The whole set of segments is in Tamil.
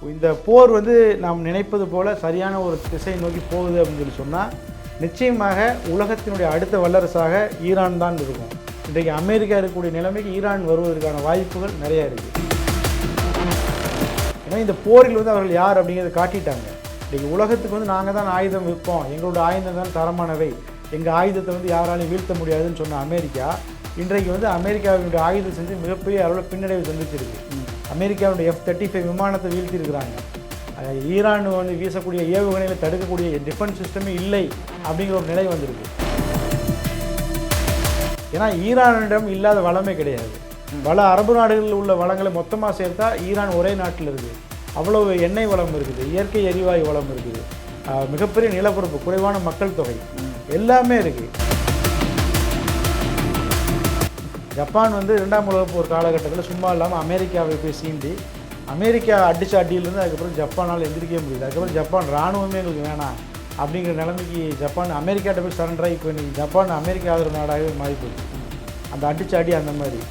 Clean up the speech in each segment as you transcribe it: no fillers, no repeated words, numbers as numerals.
இந்த போர் வந்து நாம் நினைப்பது போல் சரியான ஒரு திசையை நோக்கி போகுது அப்படின்னு சொல்லி சொன்னால் நிச்சயமாக உலகத்தினுடைய அடுத்த வல்லரசாக ஈரான் தான் இருக்கும். இன்றைக்கு அமெரிக்கா இருக்கக்கூடிய நிலைமைக்கு ஈரான் வருவதற்கான வாய்ப்புகள் நிறையா இருக்குது. ஏன்னா இந்த போரில் வந்து அவர்கள் யார் அப்படிங்கிறத காட்டிட்டாங்க. இன்றைக்கி உலகத்துக்கு வந்து நாங்கள் தான் ஆயுதம் விற்போம், எங்களோட ஆயுதம் தான் தரமானவை, எங்கள் ஆயுதத்தை வந்து யாராலையும் வீழ்த்த முடியாதுன்னு சொன்ன அமெரிக்கா இன்றைக்கு வந்து அமெரிக்காவினுடைய ஆயுதம் செஞ்சு மிகப்பெரிய அளவில் பின்னடைவு சந்திச்சிருக்கு. அமெரிக்காவுடைய F-35 விமானத்தை வீழ்த்தியிருக்கிறாங்க. ஈரான் வந்து வீசக்கூடிய ஏவுகணையில் தடுக்கக்கூடிய டிஃபென்ஸ் சிஸ்டமே இல்லை அப்படிங்கிற ஒரு நிலை வந்திருக்கு. ஏன்னா ஈரானிடம் இல்லாத வளமே கிடையாது. பல அரபு நாடுகளில் உள்ள வளங்களை மொத்தமாக சேர்த்தா ஈரான் ஒரே நாட்டில் இருக்குது. அவ்வளவு எண்ணெய் வளம் இருக்குது, இயற்கை எரிவாயு வளம் இருக்குது, மிகப்பெரிய நிலப்பரப்பு, குறைவான மக்கள் தொகை, எல்லாமே இருக்குது. ஜப்பான் வந்து 2ஆம் உலகப் போர் காலகட்டத்தில் சும்மா இல்லாமல் அமெரிக்காவை போய் சீண்டி அமெரிக்கா அடித்த அடியிலேருந்து அதுக்கப்புறம் ஜப்பானால் எந்திரிக்கவே முடியுது. அதுக்கப்புறம் ஜப்பான் இராணுவமே எங்களுக்கு வேணாம் அப்படிங்கிற நிலைமைக்கு ஜப்பான் அமெரிக்காட்ட போய் சரண்டராகி இப்போ இன்றைக்கி ஜப்பான் அமெரிக்கா ஆதரவு நாடாகவே மாறி போச்சு. அந்த அடித்த அடி அந்த மாதிரி.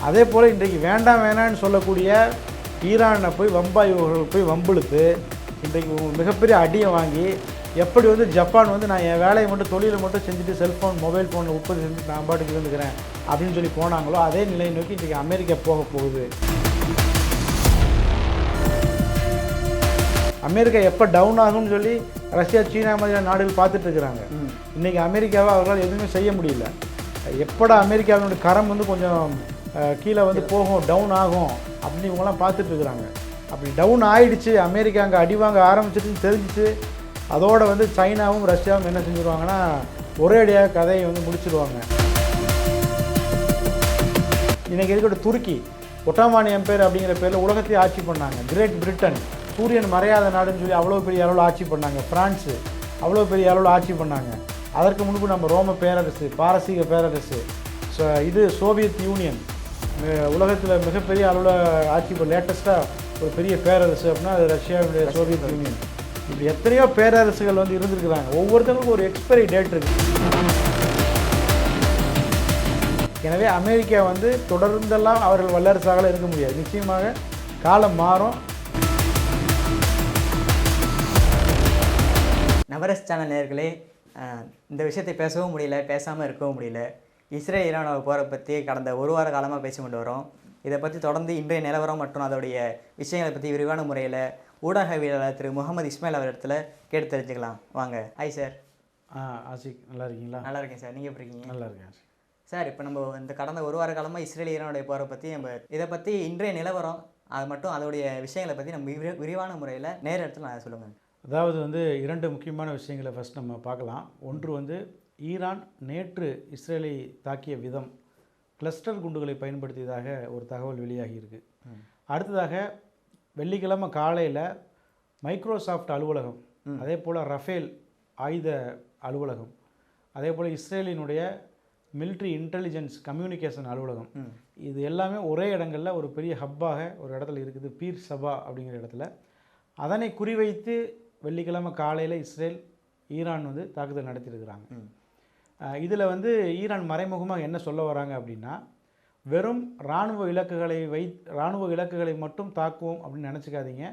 அதே போல் இன்றைக்கு வேண்டாம் வேணான்னு சொல்லக்கூடிய ஈரானை போய் வம்பாய்வர்கள் போய் வம்பிழுத்து இன்றைக்கு மிகப்பெரிய அடியை வாங்கி எப்படி வந்து ஜப்பான் வந்து நான் என் வேலையை மட்டும் தொழிலை மட்டும் செஞ்சுட்டு செல்ஃபோன் மொபைல் ஃபோனில் உற்பத்தி செஞ்சு நான் பாட்டுக்கு இருந்துக்கிறேன் அப்படின்னு சொல்லி போனாங்களோ அதே நிலையை நோக்கி இன்றைக்கி அமெரிக்கா போக போகுது. அமெரிக்கா எப்போ டவுன் ஆகும்னு சொல்லி ரஷ்யா, சீனா மாதிரியான நாடுகள் பார்த்துட்டு இருக்கிறாங்க. இன்றைக்கி அமெரிக்காவை அவர்களால் எதுவுமே செய்ய முடியல. எப்படா அமெரிக்காவினுடைய கரம் வந்து கொஞ்சம் கீழே வந்து போகும், டவுன் ஆகும் அப்படின்னு இவங்கெல்லாம் பார்த்துட்டு இருக்கிறாங்க. அப்படி டவுன் ஆகிடுச்சு, அமெரிக்கா அங்கே அடி வாங்க ஆரம்பிச்சிட்டுன்னு தெரிஞ்சிச்சு. அதோடு வந்து சைனாவும் ரஷ்யாவும் என்ன செஞ்சுருவாங்கன்னா ஒரேடியாக கதையை வந்து முடிச்சிடுவாங்க. இன்றைக்கி இருக்கிற துருக்கி ஒட்டோமான் எம்பையர் அப்படிங்கிற பேரில் உலகத்தையே ஆட்சி பண்ணாங்க. கிரேட் பிரிட்டன் சூரியன் மறையாத நாடுன்னு சொல்லி அவ்வளோ பெரிய அளவில் ஆட்சி பண்ணாங்க. ஃப்ரான்ஸு அவ்வளோ பெரிய அளவில் ஆட்சி பண்ணாங்க. அதற்கு முன்பு நம்ம ரோம பேரரசு, பாரசீக பேரரசு, இது சோவியத் யூனியன் உலகத்தில் மிகப்பெரிய அளவில் ஆட்சி பண்ண லேட்டஸ்ட்டாக ஒரு பெரிய பேரரசு அப்படின்னா அது ரஷ்யாவுடைய சோவியத் யூனியன். இப்படி எத்தனையோ பேரரசுகள் வந்து இருந்திருக்கிறாங்க. ஒவ்வொருத்தருக்கும் ஒரு எக்ஸ்பைரி டேட் இருக்குது. எனவே அமெரிக்கா வந்து தொடர்ந்தெல்லாம் அவர்கள் வல்லரசாக இருக்க முடியாது. நிச்சயமாக காலம் மாறும். நவரஸ் சேனல் நேயர்களே, இந்த விஷயத்தை பேசவும் முடியல, பேசாமல் இருக்கவும் முடியல. இஸ்ரேல் ஈரான் போரை பற்றி கடந்த ஒரு வார காலமாக பேசி கொண்டு வரோம். இதை பற்றி தொடர்ந்து இன்றைய நிலவரம் மற்றும் அதோடைய விஷயங்களை பற்றி விரிவான முறையில் ஊடகவியலாளர் திரு முகமது இஸ்மாயில் அவரிடத்தில் கேட்டு தெரிஞ்சுக்கலாம். வாங்க. Hi sir. ஆசிக், நல்லா இருக்கீங்களா? நல்லா இருக்கேன் சார். நீங்கள் எப்படி இருக்கீங்க? நல்லா இருக்கேன் சார். இப்போ நம்ம இந்த கடந்த ஒரு வார காலமாக இஸ்ரேல் ஈரானுடைய போரை பற்றி நம்ம இதை பற்றி இன்றைய நிலவரம் அது மட்டும் அதோடைய விஷயங்களை பற்றி நம்ம விரிவான முறையில் நேர இடத்துல நான் சொல்லுங்கள். அதாவது வந்து 2 முக்கியமான விஷயங்களை ஃபஸ்ட் நம்ம பார்க்கலாம். ஒன்று வந்து ஈரான் நேற்று இஸ்ரேலை தாக்கிய விதம், கிளஸ்டர் குண்டுகளை பயன்படுத்தியதாக ஒரு தகவல் வெளியாகி இருக்கு. அடுத்ததாக வெள்ளிக்கிழமை காலையில் மைக்ரோசாஃப்ட் அலுவலகம், அதே போல் ரஃபேல் ஆயுத அலுவலகம், அதே போல் இஸ்ரேலினுடைய மிலிட்ரி இன்டெலிஜென்ஸ் கம்யூனிகேஷன் அலுவலகம், இது எல்லாமே ஒரே இடங்களில் ஒரு பெரிய ஹப்பாக ஒரு இடத்துல இருக்குது, பீர் சபா அப்படிங்கிற இடத்துல. அதனை குறிவைத்து வெள்ளிக்கிழமை காலையில் இஸ்ரேல் ஈரான் வந்து தாக்குதல் நடத்தியிருக்கிறாங்க. இதில் வந்து ஈரான் மறைமுகமாக என்ன சொல்ல வராங்க அப்படின்னா, வெறும் இராணுவ இலக்குகளை மட்டும் தாக்குவோம் அப்படின்னு நினச்சிக்காதீங்க.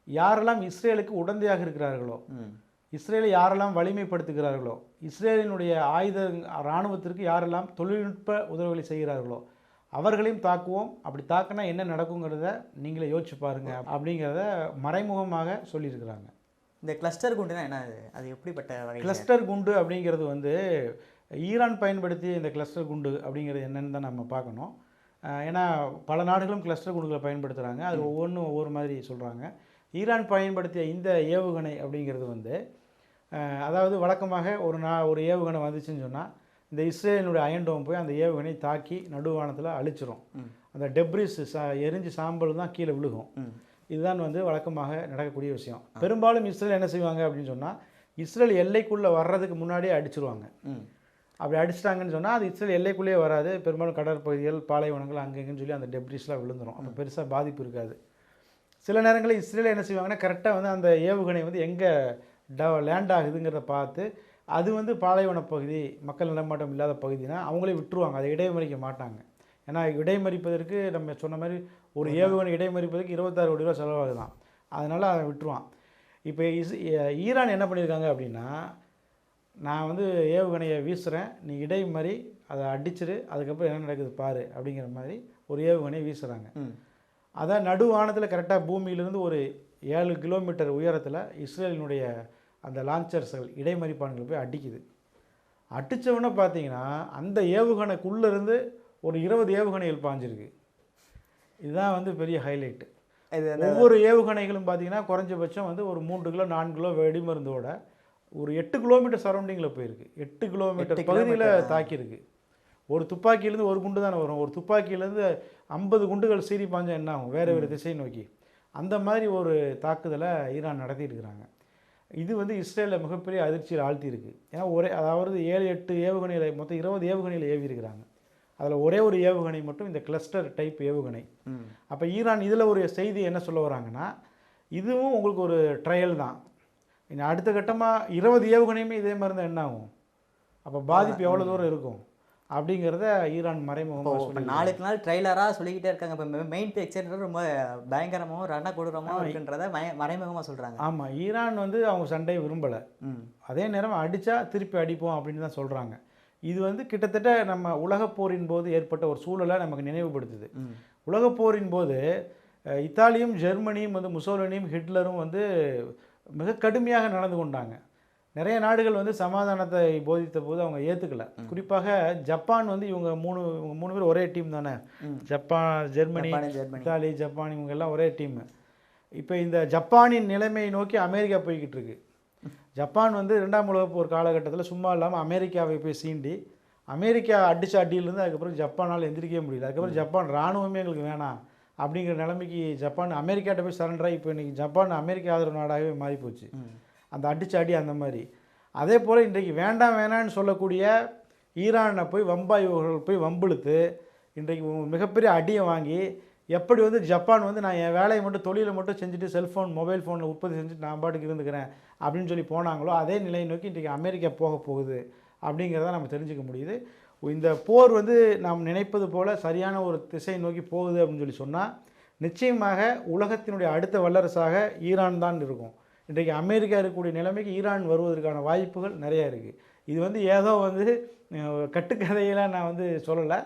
யாரெல்லாம் இஸ்ரேலுக்கு உடந்தையாக இருக்கிறார்களோ, இஸ்ரேலை யாரெல்லாம் வலிமைப்படுத்துகிறார்களோ, இஸ்ரேலினுடைய இராணுவத்திற்கு யாரெல்லாம் தொழில்நுட்ப உதவிகளை செய்கிறார்களோ அவர்களையும் தாக்குவோம். அப்படி தாக்குனா என்ன நடக்குங்கிறத நீங்களே யோசிச்சு பாருங்கள் அப்படிங்கிறத மறைமுகமாக சொல்லியிருக்கிறாங்க. இந்த கிளஸ்டர் குண்டுனா என்ன, அது எப்படிப்பட்ட வகை? கிளஸ்டர் குண்டு அப்படிங்கிறது வந்து ஈரான் பயன்படுத்திய இந்த கிளஸ்டர் குண்டு அப்படிங்கிறது என்னென்னு தான் நம்ம பார்க்கணும். ஏன்னா பல நாடுகளும் கிளஸ்டர் குண்டுகளை பயன்படுத்துகிறாங்க. அது ஒவ்வொன்றும் ஒவ்வொரு மாதிரி சொல்கிறாங்க. ஈரான் பயன்படுத்திய இந்த ஏவுகணை அப்படிங்கிறது வந்து அதாவது வழக்கமாக ஒரு ஏவுகணை வந்துச்சுன்னு சொன்னால் இந்த இஸ்ரேலினுடைய அயன்டோம் போய் அந்த ஏவுகணை தாக்கி நடுவானத்தில் அழிச்சிரும். அந்த டெப்ரிஸ் எரிஞ்சு சாம்பல் தான் கீழே விழுகும். இதுதான் வந்து வழக்கமாக நடக்கக்கூடிய விஷயம். பெரும்பாலும் இஸ்ரேல் என்ன செய்வாங்க அப்படின்னு சொன்னால், இஸ்ரேல் எல்லைக்குள்ளே வர்றதுக்கு முன்னாடியே அடிச்சிருவாங்க. அப்படி அடிச்சிட்டாங்கன்னு சொன்னால் அது இஸ்ரேல் எல்லைக்குள்ளேயே வராது. பெரும்பாலும் கடற்பகுதிகள், பாலைவனங்கள் அங்கெங்கன்னு சொல்லி அந்த டெப்ரிஸ்லாம் விழுந்துடும். அப்போ பெருசாக பாதிப்பு இருக்காது. சில நேரங்களில் இஸ்ரேல் என்ன செய்வாங்கன்னா, கரெக்டாக வந்து அந்த ஏவுகணை வந்து எங்கே லேண்ட் ஆகுதுங்கிறத பார்த்து அது வந்து பாலைவன பகுதி, மக்கள் நடமாட்டம் இல்லாத பகுதினா அவங்களே விட்டுருவாங்க. அதை இடைமறிக்க மாட்டாங்க. ஏன்னா இடைமறிப்பதற்கு நம்ம சொன்ன மாதிரி ஒரு ஏவுகணை இடைமறிப்பதற்கு 26 கோடி ரூபா செலவாகுதான். அதனால் அதை விட்டுருவான். இப்போ ஈரான் என்ன பண்ணியிருக்காங்க அப்படின்னா, நான் வந்து ஏவுகணையை வீசுகிறேன், நீ இடை மாதிரி அதை அடிச்சிரு, அதுக்கப்புறம் என்ன நடக்குது பாரு அப்படிங்கிற மாதிரி ஒரு ஏவுகணையை வீசுகிறாங்க. அதான் நடுவானத்தில் கரெக்டாக பூமியிலிருந்து ஒரு 7 கிலோமீட்டர் உயரத்தில் இஸ்ரேலினுடைய அந்த லான்ச்சர்ஸ்கள் இடைமறிப்பான்கள் போய் அடிக்குது. அடித்தவொடனே பார்த்தீங்கன்னா அந்த ஏவுகணைக்குள்ளேருந்து ஒரு 20 ஏவுகணைகள் பாஞ்சிருக்கு. இதுதான் வந்து பெரிய ஹைலைட்டு. ஒவ்வொரு ஏவுகணைகளும் பார்த்தீங்கன்னா குறைஞ்சபட்சம் வந்து ஒரு 3 கிலோ 4 கிலோ வெடிமருந்தோட ஒரு 8 கிலோமீட்டர் சரௌண்டிங்கில் போயிருக்கு. 8 கிலோமீட்டர் பகுதியில் தாக்கியிருக்கு. ஒரு துப்பாக்கியிலேருந்து ஒரு குண்டு தானே வரும். ஒரு துப்பாக்கியிலேருந்து 50 குண்டுகள் சீறி பாஞ்சா என்ன ஆகும், வேறு வேறு திசை நோக்கி. அந்த மாதிரி ஒரு தாக்குதலை ஈரான் நடத்தியிருக்கிறாங்க. இது வந்து இஸ்ரேலில் மிகப்பெரிய அதிர்ச்சியில் ஆழ்த்தியிருக்கு. ஏன்னா அதாவது 7-8 ஏவுகணைகளை மொத்தம் 20 ஏவுகணைகளை ஏவி இருக்கிறாங்க. அதில் ஒரே ஒரு ஏவுகணை மட்டும் இந்த கிளஸ்டர் டைப் ஏவுகணை. அப்போ ஈரான் இதில் ஒரு செய்தி என்ன சொல்ல வராங்கன்னா, இதுவும் உங்களுக்கு ஒரு ட்ரையல் தான். அடுத்த கட்டமாக 20 ஏவுகணையுமே இதே மாதிரி தான் என்ன ஆகும், அப்போ பாதிப்பு எவ்வளோ தூரம் இருக்கும் அப்படிங்கிறத ஈரான் மறைமுகமாக சொல்லி நாளுக்கு நாள் ட்ரெய்லராக சொல்லிக்கிட்டே இருக்காங்க. இப்போ மெயின் பிக்சர் ரொம்ப பயங்கரமாகவும் ரணக்கொடூரமாக இருக்குன்றத மறைமுகமாக சொல்கிறாங்க. ஆமாம், ஈரான் வந்து அவங்க சண்டையை விரும்பலை. அதே நேரம் அடித்தா திருப்பி அடிப்போம் அப்படின்னு தான் சொல்கிறாங்க. இது வந்து கிட்டத்தட்ட நம்ம உலகப்போரின் போது ஏற்பட்ட ஒரு சூழலை நமக்கு நினைவுபடுத்துது. உலகப்போரின் போது இத்தாலியும் ஜெர்மனியும் வந்து முசோலினியும் ஹிட்லரும் வந்து மிக கடுமையாக நடந்து கொண்டாங்க. நிறைய நாடுகள் வந்து சமாதானத்தை போதித்த போது அவங்க ஏற்றுக்கல. குறிப்பாக ஜப்பான் வந்து இவங்க மூணு பேர் ஒரே டீம் தானே, ஜப்பான் ஜெர்மனி இத்தாலி ஜப்பான் இவங்க எல்லாம் ஒரே டீம். இப்போ இந்த ஜப்பானின் நிலைமையை நோக்கி அமெரிக்கா போய்கிட்டு இருக்கு. ஜப்பான் வந்து 2ஆம் உலகப் போர் காலகட்டத்தில் சும்மா இல்லாமல் அமெரிக்காவை போய் சீண்டி அமெரிக்கா அடித்த அடியிலேருந்து அதுக்கப்புறம் ஜப்பானால் எந்திரிக்கவே முடியல. அதுக்கப்புறம் ஜப்பான் இராணுவமே எங்களுக்கு வேணாம் அப்படிங்கிற நிலைமைக்கு ஜப்பான் அமெரிக்காட்ட போய் சரண்டராகி இப்போ இன்றைக்கி ஜப்பான் அமெரிக்க ஆதரவு நாடாகவே மாறிப்போச்சு. அந்த அடித்த அடி அந்த மாதிரி. அதே போல் இன்றைக்கு வேண்டாம் வேணான்னு சொல்லக்கூடிய ஈரானை போய் வம்பாய்வர்கள் போய் வம்பிழுத்து இன்றைக்கு மிகப்பெரிய அடியை வாங்கி எப்படி வந்து ஜப்பான் வந்து நான் என் வேலையை மட்டும் தொழிலை மட்டும் செஞ்சுட்டு செல்ஃபோன் மொபைல் ஃபோனில் உற்பத்தி செஞ்சுட்டு நான் பாட்டுக்கு இருந்துக்கிறேன் அப்படின்னு சொல்லி போனாங்களோ அதே நிலையை நோக்கி இன்றைக்கி அமெரிக்கா போக போகுது அப்படிங்கிறத நம்ம தெரிஞ்சுக்க முடியுது. இந்த போர் வந்து நாம் நினைப்பது போல் சரியான ஒரு திசை நோக்கி போகுது அப்படின்னு சொல்லி சொன்னால் நிச்சயமாக உலகத்தினுடைய அடுத்த வல்லரசாக ஈரான் தான் இருக்கும். இன்றைக்கு அமெரிக்கா இருக்கக்கூடிய நிலைமைக்கு ஈரான் வருவதற்கான வாய்ப்புகள் நிறையா இருக்குது. இது வந்து ஏதோ வந்து கட்டுக்கதையெல்லாம் நான் வந்து சொல்லலை.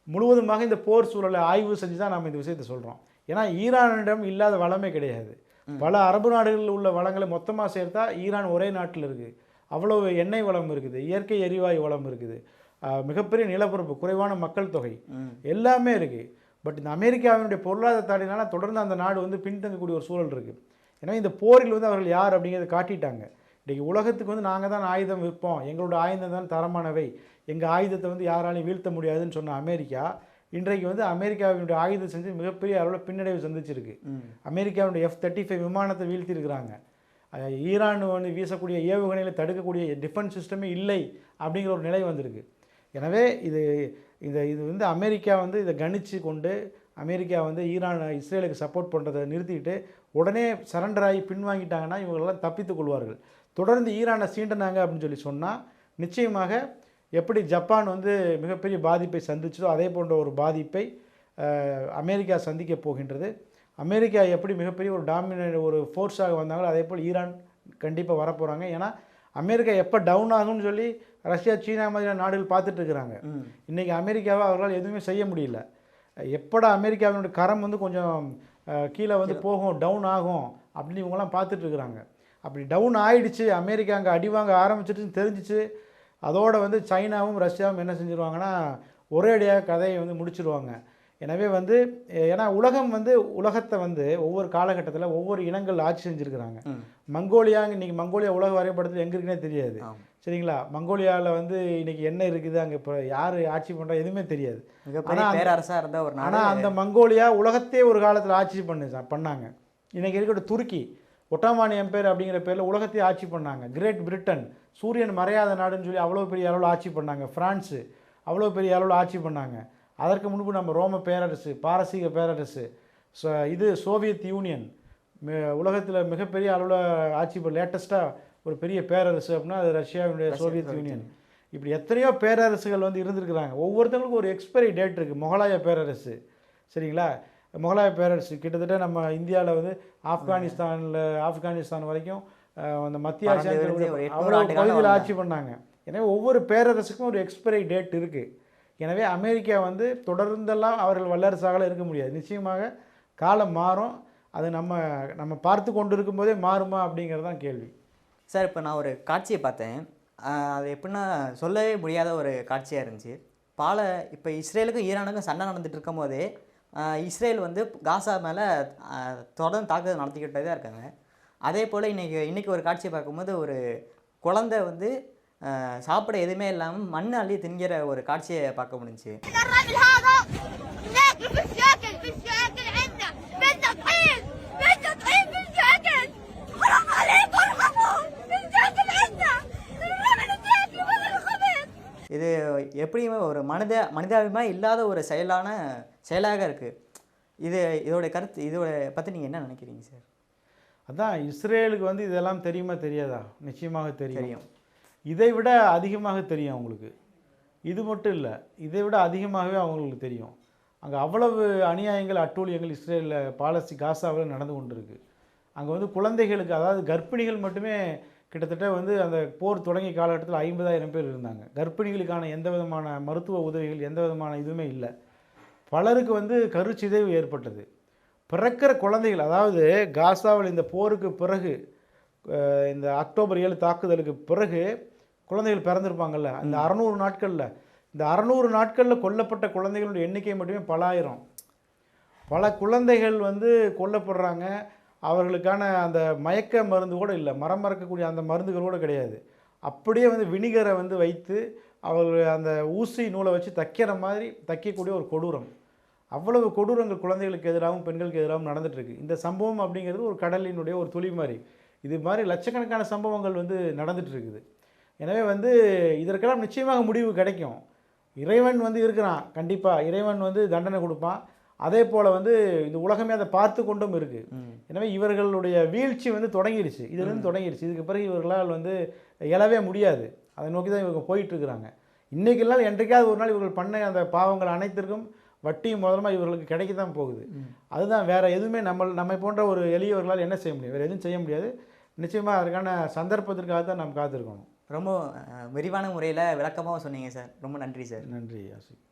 முழுவதுமாக இந்த போர் சூழலை ஆய்வு செஞ்சு தான் நம்ம இந்த விஷயத்தை சொல்கிறோம். ஏன்னா ஈரானிடம் இல்லாத வளமே கிடையாது. பல அரபு நாடுகளில் உள்ள வளங்களை மொத்தமாக சேர்த்தா ஈரான் ஒரே நாட்டில் இருக்குது. அவ்வளவு எண்ணெய் வளம் இருக்குது, இயற்கை எரிவாயு வளம் இருக்குது, மிகப்பெரிய நிலப்பரப்பு, குறைவான மக்கள் தொகை, எல்லாமே இருக்குது. பட் இந்த அமெரிக்காவினுடைய பொருளாதார தடையினால தொடர்ந்து அந்த நாடு வந்து பின்தங்கக்கூடிய ஒரு சூழல் இருக்குது. ஏன்னா இந்த போரில் வந்து அவர்கள் யார் அப்படிங்கிறத காட்டிட்டாங்க. இன்றைக்கி உலகத்துக்கு வந்து நாங்கள் தான் ஆயுதம் விற்போம், எங்களோட ஆயுதம் தான் தரமானவை, எங்கள் ஆயுதத்தை வந்து யாராலையும் வீழ்த்த முடியாதுன்னு சொன்ன அமெரிக்கா இன்றைக்கு வந்து அமெரிக்காவினுடைய ஆயுதம் செஞ்சு மிகப்பெரிய அளவில் பின்னடைவு சந்திச்சிருக்கு. அமெரிக்காவுடைய F-35 விமானத்தை வீழ்த்தியிருக்கிறாங்க. ஈரான் வந்து வீசக்கூடிய ஏவுகணைகளை தடுக்கக்கூடிய டிஃபென்ஸ் சிஸ்டமே இல்லை அப்படிங்கிற ஒரு நிலை வந்திருக்கு. எனவே இது வந்து அமெரிக்கா வந்து இதை கணிச்சு கொண்டு அமெரிக்கா வந்து இஸ்ரேலுக்கு சப்போர்ட் பண்ணுறதை நிறுத்திட்டு உடனே சரண்டர் ஆகி பின்வாங்கிட்டாங்கன்னா இவங்களெல்லாம் தப்பித்துக் கொள்வார்கள். தொடர்ந்து ஈரானை சீண்டினாங்க அப்படின்னு சொல்லி சொன்னால் நிச்சயமாக எப்படி ஜப்பான் வந்து மிகப்பெரிய பாதிப்பை சந்திச்சதோ அதே போன்ற ஒரு பாதிப்பை அமெரிக்கா சந்திக்க போகின்றது. அமெரிக்கா எப்படி மிகப்பெரிய ஒரு டாமினேட் ஒரு ஃபோர்ஸாக வந்தாங்களோ அதே போல் ஈரான் கண்டிப்பாக வரப்போகிறாங்க. ஏன்னா அமெரிக்கா எப்போ டவுன் ஆகும்னு சொல்லி ரஷ்யா சீனா மாதிரியான நாடுகள் பார்த்துட்டு இருக்கிறாங்க. இன்றைக்கி அமெரிக்காவை அவர்களால் எதுவுமே செய்ய முடியல. எப்படா அமெரிக்காவினுடைய கரம் வந்து கொஞ்சம் கீழே வந்து போகும், டவுன் ஆகும் அப்படின்னு இவங்கெல்லாம் பார்த்துட்ருக்குறாங்க. அப்படி டவுன் ஆகிடுச்சு, அமெரிக்கா அங்கே அடி வாங்க ஆரம்பிச்சிட்டுன்னு தெரிஞ்சிச்சு, அதோடு வந்து சைனாவும் ரஷ்யாவும் என்ன செஞ்சுருவாங்கன்னா ஒரே அடியாக கதையை வந்து முடிச்சிருவாங்க. எனவே வந்து ஏன்னா உலகத்தை வந்து ஒவ்வொரு காலகட்டத்தில் ஒவ்வொரு இனங்கள் ஆட்சி செஞ்சுருக்கிறாங்க. இன்றைக்கி மங்கோலியா உலக வரைபடத்தில் எங்கே இருக்குன்னே தெரியாது. சரிங்களா, மங்கோலியாவில் வந்து இன்றைக்கி என்ன இருக்குது, அங்கே இப்போ யார் ஆட்சி பண்ணுறா எதுவுமே தெரியாது. ஆனால் அந்த மங்கோலியா உலகத்தையே ஒரு காலத்தில் ஆட்சி பண்ணாங்க. இன்றைக்கி இருக்கிற துருக்கி ஒட்டோமான் எம்பையர் அப்படிங்கிற பேரில் உலகத்தையே ஆட்சி பண்ணாங்க. கிரேட் பிரிட்டன் சூரியன் மறையாத நாடுன்னு சொல்லி அவ்வளோ பெரிய அளவில் ஆட்சி பண்ணாங்க. ஃப்ரான்ஸு அவ்வளோ பெரிய அளவில் ஆட்சி பண்ணாங்க. அதற்கு முன்பு நம்ம ரோம பேரரசு, பாரசீக பேரரசு, சோவியத் யூனியன் உலகத்தில் மிகப்பெரிய அளவில் ஆட்சி லேட்டஸ்ட்டாக ஒரு பெரிய பேரரசு அப்படின்னா அது ரஷ்யாவினுடைய சோவியத் யூனியன். இப்படி எத்தனையோ பேரரசுகள் வந்து இருந்திருக்கிறாங்க. ஒவ்வொருத்தவங்களுக்கும் ஒரு எக்ஸ்பைரி டேட் இருக்குது. முகலாய பேரரசு சரிங்களா, முகலாய பேரரசு கிட்டத்தட்ட நம்ம இந்தியாவில் வந்து ஆப்கானிஸ்தான் வரைக்கும் அந்த மத்திய ஆசியாவில் ஒரு 800 அவ்வளோ ஆண்டு காலம் பகுதியில் வாழ்ந்தாங்க. ஆட்சி பண்ணாங்க. எனவே ஒவ்வொரு பேரரசுக்கும் ஒரு எக்ஸ்பைரி டேட் இருக்குது. எனவே அமெரிக்கா வந்து தொடர்ந்தெல்லாம் அவர்கள் வல்லரசாக இருக்க முடியாது. நிச்சயமாக காலம் மாறும். அது நம்ம பார்த்து கொண்டு இருக்கும்போதே மாறுமா அப்படிங்கிறது தான் கேள்வி. சார் இப்போ நான் ஒரு காட்சியை பார்த்தேன். அது எப்படின்னா சொல்லவே முடியாத ஒரு காட்சியாக இருந்துச்சு. இப்போ இஸ்ரேலுக்கும் ஈரானுக்கும் சண்டை நடந்துட்டு இருக்கும் போதே இஸ்ரேல் வந்து காசா மேலே தொடர்ந்து தாக்குதல் நடத்திக்கிட்டே தான் இருக்காங்க. அதே போல் இன்றைக்கி ஒரு காட்சியை பார்க்கும்போது ஒரு குழந்தை வந்து சாப்பிட எதுவுமே இல்லாமல் மண் அள்ளி தின்கிற ஒரு காட்சியை பார்க்க முடிஞ்சுச்சு. இது எப்படியுமே ஒரு மனிதாபிமானம் இல்லாத ஒரு செயலாக இருக்குது. இதோட கருத்து பற்றி நீங்கள் என்ன நினைக்கிறீங்க சார்? அதான் இஸ்ரேலுக்கு வந்து இதெல்லாம் தெரியுமா தெரியாதா? நிச்சயமாக தெரியும். இதை விட அதிகமாக தெரியும் அவங்களுக்கு. இது மட்டும் இல்லை, இதை விட அதிகமாகவே அவங்களுக்கு தெரியும். அங்கே அவ்வளவு அநியாயங்கள் அட்டூழியங்கள் காசாவில் நடந்து கொண்டிருக்கு. அங்கே வந்து குழந்தைகளுக்கு, அதாவது கர்ப்பிணிகள் மட்டுமே கிட்டத்தட்ட வந்து அந்த போர் தொடங்கிய காலகட்டத்தில் 50,000 பேர் இருந்தாங்க. கர்ப்பிணிகளுக்கான எந்த விதமான மருத்துவ உதவிகள் எந்த விதமான இதுவுமே இல்லை. பலருக்கு வந்து கருச்சிதைவு ஏற்பட்டது. பிறக்கிற குழந்தைகள், அதாவது காசாவில் இந்த போருக்கு பிறகு இந்த அக்டோபர் 7 தாக்குதலுக்கு பிறகு குழந்தைகள் பிறந்திருப்பாங்கல்ல, அந்த 600 நாட்களில் இந்த 600 நாட்களில் கொல்லப்பட்ட குழந்தைகளுடைய எண்ணிக்கை மட்டுமே பல ஆயிரம். பல குழந்தைகள் வந்து கொல்லப்படுறாங்க. அவர்களுக்கான அந்த மயக்க மருந்து கூட இல்லை, மரம் மறக்கக்கூடிய அந்த மருந்துகள் கூட கிடையாது. அப்படியே வந்து வினிகரை வந்து வைத்து அவர்கள் அந்த ஊசி நூலை வச்சு தைக்கிற மாதிரி தைக்கக்கூடிய ஒரு கொடூரம். அவ்வளவு கொடூரங்கள் குழந்தைகளுக்கு எதிராகவும் பெண்களுக்கு எதிராகவும் நடந்துகிட்ருக்கு. இந்த சம்பவம் அப்படிங்கிறது ஒரு கடலினுடைய ஒரு துளி மாதிரி. இது மாதிரி லட்சக்கணக்கான சம்பவங்கள் வந்து நடந்துட்டு இருக்குது. எனவே வந்து இதற்கெல்லாம் நிச்சயமாக முடிவு கிடைக்கும். இறைவன் வந்து இருக்கிறான், கண்டிப்பாக இறைவன் வந்து தண்டனை கொடுப்பான். அதே போல் வந்து இந்த உலகமே அதை பார்த்து கொண்டும் இருக்குது. எனவே இவர்களுடைய வீழ்ச்சி வந்து தொடங்கிடுச்சு, இதுலேருந்து தொடங்கிடுச்சு. இதுக்கு பிறகு இவர்களால் வந்து எழவே முடியாது. அதை நோக்கி தான் இவங்க போயிட்டுருக்குறாங்க. இன்றைக்கு இல்லை, என்றைக்காவது ஒரு நாள் இவர்கள் பண்ண அந்த பாவங்கள் அனைத்திற்கும் வட்டியும் முதலமாக இவர்களுக்கு கிடைக்க தான் போகுது. அதுதான், வேறு எதுவுமே நம்மை போன்ற ஒரு எளியவர்களால் என்ன செய்ய முடியும்? வேறு எதுவும் செய்ய முடியாது. நிச்சயமாக அதற்கான சந்தர்ப்பத்திற்காக தான் நாம் காத்திருக்கணும். ரொம்ப விரிவான முறையில் விளக்கமாக சொன்னீங்க சார். ரொம்ப நன்றி சார். நன்றி ஆசிக்.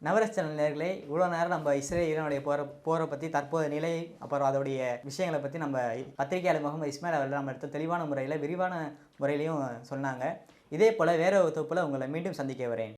நவரஸ் சேனல் நேயர்களே, இவ்வளோ நேரம் நம்ம இஸ்ரேல் ஈரானுடைய போரை பற்றி, தற்போதைய நிலை, அப்புறம் அதோடைய விஷயங்களை பற்றி நம்ம பத்திரிகையாளர் முகமது இஸ்மாயில் அவர்கள் நம்ம எடுத்த தெளிவான முறையில் விரிவான முறையிலையும் சொன்னாங்க. இதே போல் வேற ஒரு தொகுப்பில் உங்களை மீண்டும் சந்திக்க வரேன்.